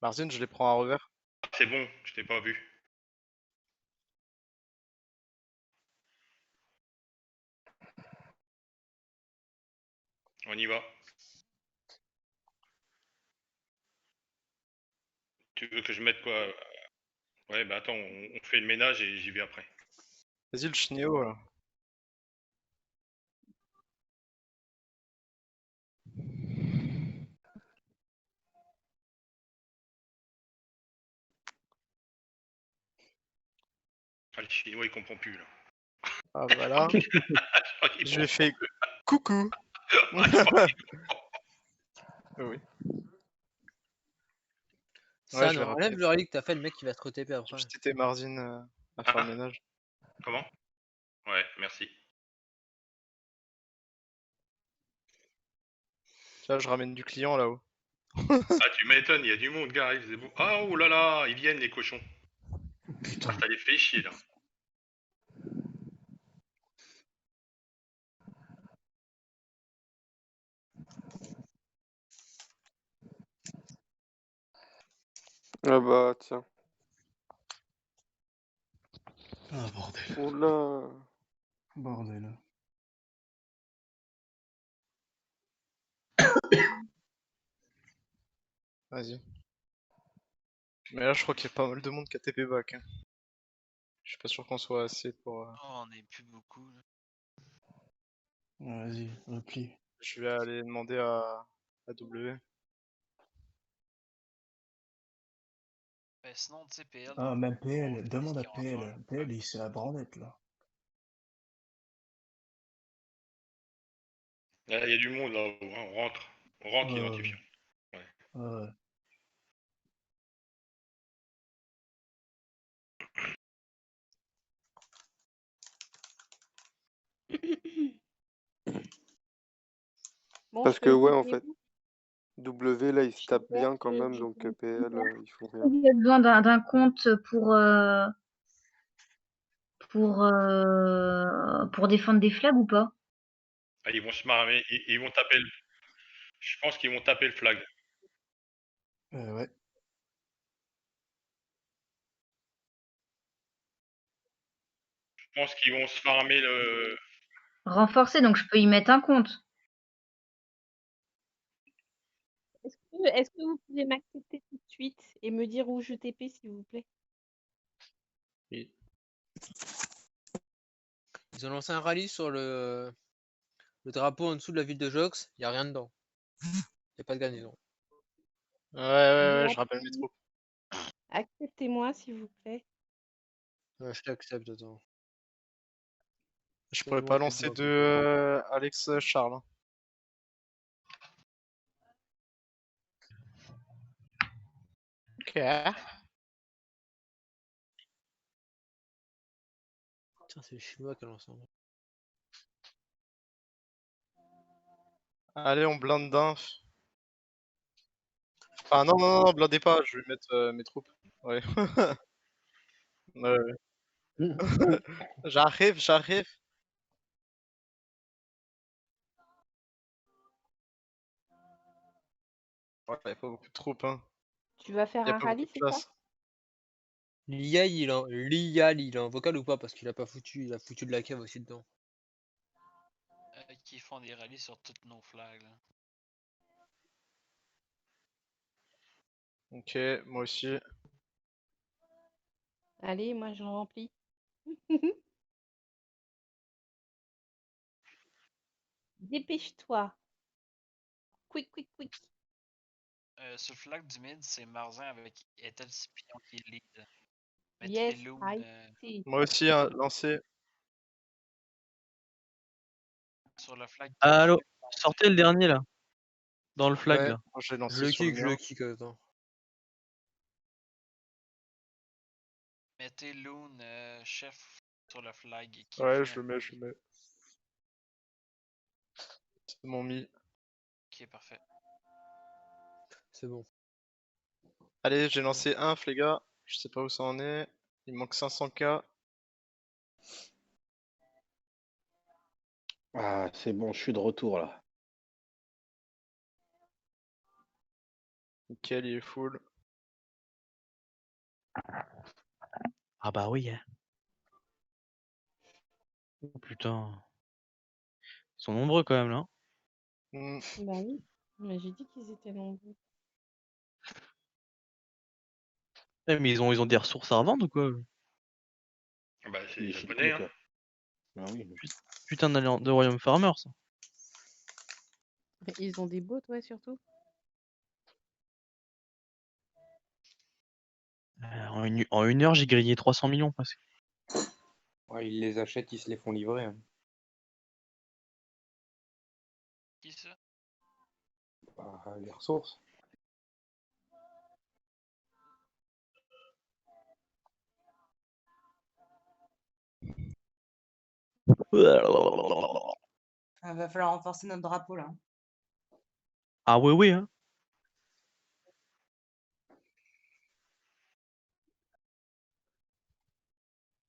Marzen, je les prends à revers. C'est bon, je t'ai pas vu. On y va. Tu veux que je mette quoi? Ouais, bah attends, on fait le ménage et j'y vais après. Vas-y, le chenio là. Ah, le chinois il comprend plus là. Ah voilà. Je lui ai fait coucou. Oui. Ça, je vais non, enlève rappeler. le rallye que t'as fait, le mec qui va te re-TP après. Juste été Marzen à faire le ménage. Comment? Ouais, merci. Là, je ramène du client là-haut. Ah, tu m'étonnes, il y a du monde qui arrive, c'est beau. Ah, oh là là, ils viennent les cochons. Putain. Ah, ça les fait chier là. Ah bah, tiens. Ah, bordel. Oula. Bordel. Vas-y. Mais là, je crois qu'il y a pas mal de monde qui a TP back. Hein. Je suis pas sûr qu'on soit assez pour. Oh, on est plus beaucoup. Là. Vas-y, repli. Je vais aller demander à W. Ben, sinon, tu sais, PL, Ah, dans même le fond, PL, ils demande disent à qu'ils ont affaire. PL. PL, il c'est la branlette, là. Il y a du monde là, on rentre. On rentre l'identifiant. Ouais. Ouais. Bon, Parce je que, peux ouais, en essayer. fait, W, là, il se tape bien quand même, Je donc vais PL, ils font rien. Vous avez besoin d'un compte pour défendre des flags ou pas? Ah, ils vont se marrer, ils vont taper le... Je pense qu'ils vont taper le flag. Ouais. Je pense qu'ils vont se farmer le... Renforcé, donc je peux y mettre un compte. Est-ce que vous pouvez m'accepter tout de suite et me dire où je TP, s'il vous plaît? Ils ont lancé un rallye sur le drapeau en dessous de la ville de Jox, il n'y a rien dedans. Il n'y a pas de garnison. Ouais, je rappelle mes troupes. Acceptez-moi, s'il vous plaît. Je t'accepte, attends. Je pourrais pas lancer de Alex Charles. Hein. Ok. Tiens, c'est le chinois qui a lancé un. Allez, on blinde d'un. Enfin, non, blindez pas, je vais mettre mes troupes. Ouais. Ouais. J'arrive. Ouais, y a pas beaucoup de troupes, hein. Tu vas faire Y a un pas beaucoup rallye, de c'est ça? place. Lial, il est en vocal ou pas? Parce qu'il a pas foutu, il a foutu de la cave aussi dedans. Qui font des rallyes sur toutes nos flags. Là. Ok, moi aussi. Allez, moi j'en remplis. Dépêche-toi. Quick. Sur le flag du mid, c'est Marzin avec Ethel Scipion qui est lead. Yes, Mettez Loon. I see. Moi aussi, hein, lancé. Sur le flag. Allô, sortez le dernier là. Dans le flag Ouais, là. J'ai lancé je le sur le kick, mien. attends. Mettez Loon chef sur le flag. Qui Ouais, vient- je le mets. C'est mon mi. Ok, parfait. C'est bon. Allez, j'ai lancé un, les gars. Je sais pas où ça en est. Il manque 500k. Ah, c'est bon, je suis de retour, là. Nickel, il est full. Ah bah oui. Hein. Oh, putain. Ils sont nombreux quand même là. Bah oui, mais j'ai dit qu'ils étaient nombreux. Eh, mais ils ont des ressources à revendre ou quoi? Bah, c'est Il les est chez japonais, qui, hein. toi? Ah oui. Putain de Royaume Farmer ça. Mais ils ont des bots, ouais, surtout. En une heure, j'ai grillé 300 millions presque. Ouais, ils les achètent, ils se les font livrer. Hein. Qui ça? Bah, les ressources. Il va falloir renforcer notre drapeau là. Ah oui, hein.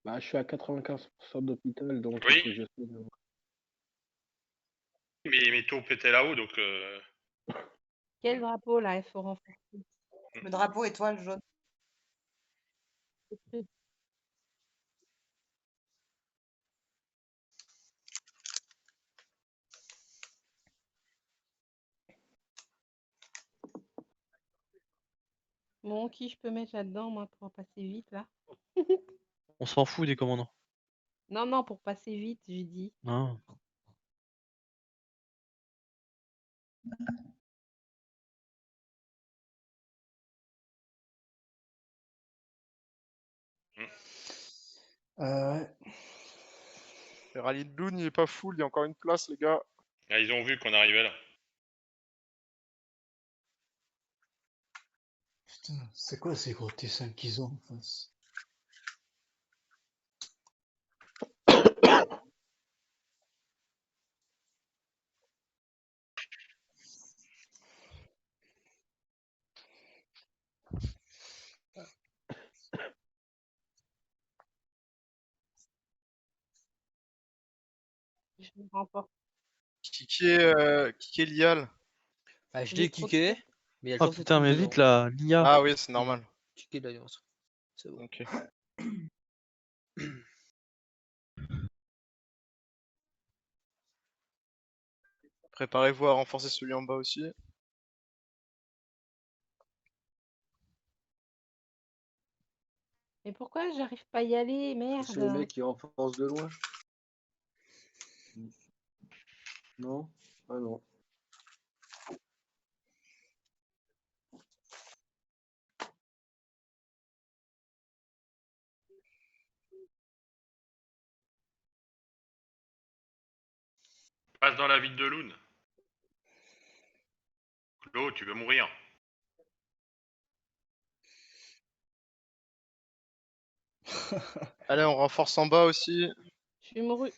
Bah, je suis à 95% d'hôpital, donc Oui. il faut que je soigne. Mais mes taupes étaient là-haut, donc... Quel drapeau là, il faut renforcer? Le drapeau étoile jaune. Bon, qui je peux mettre là-dedans, moi, pour passer vite là? On s'en fout des commandants. Non, pour passer vite, j'ai dit. Non. Ouais. Le rallye de Loon, il est pas full, il y a encore une place, les gars. Ah, ils ont vu qu'on arrivait là. Putain, c'est quoi ces gros T5 qu'ils ont en face? Je me remporte. Qui est Lial? Bah, je J'ai l'ai trop de kické, temps. mais il y a Oh toujours cette putain, truc mais dedans. vite là, l'IA. Ah oui, c'est normal. Kické d'alliance. C'est bon. Ok. Préparez-vous à renforcer celui en bas aussi. Mais pourquoi j'arrive pas à y aller? C'est les Merde. mecs qui renforcent de loin. Non? Ah non. Passe dans la ville de Loon. Claude, tu veux mourir. Allez, on renforce en bas aussi. Je suis mouru.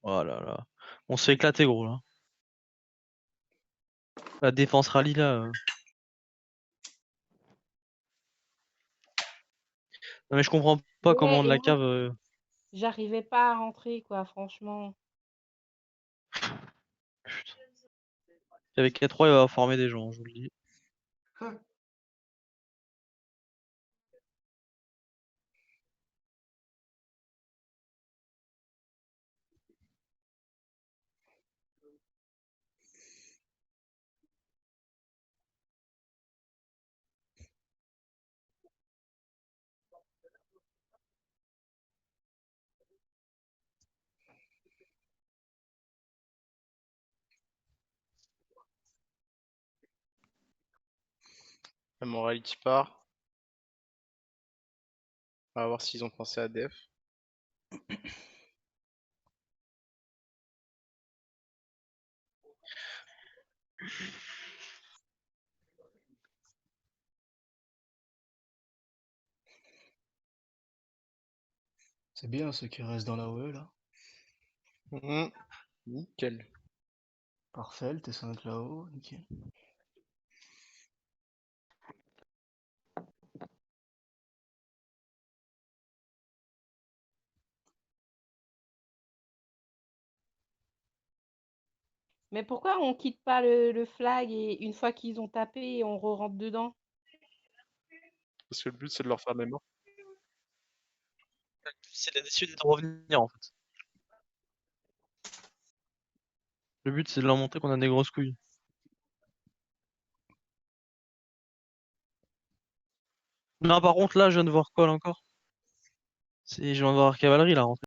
Oh là là. On se fait éclater, gros, là. La défense rallye, là. Non, mais je comprends pas comment Ouais, de et la moi, cave. j'arrivais pas à rentrer, quoi, franchement. Avec K3, il va former des gens, je vous le dis. Mon rallye qui part. On va voir s'ils ont pensé à def. C'est bien ceux qui restent dans la OE là. Nickel. Parfait, le T5 là-haut, nickel. Mais pourquoi on quitte pas le flag et une fois qu'ils ont tapé, on re-rentre dedans? Parce que le but, c'est de leur faire mémoire. C'est d'essayer de revenir, en fait. Le but, c'est de leur montrer qu'on a des grosses couilles. Non, par contre, là, je viens de voir quoi, là, encore? Je viens de voir cavalerie, là, rentrée.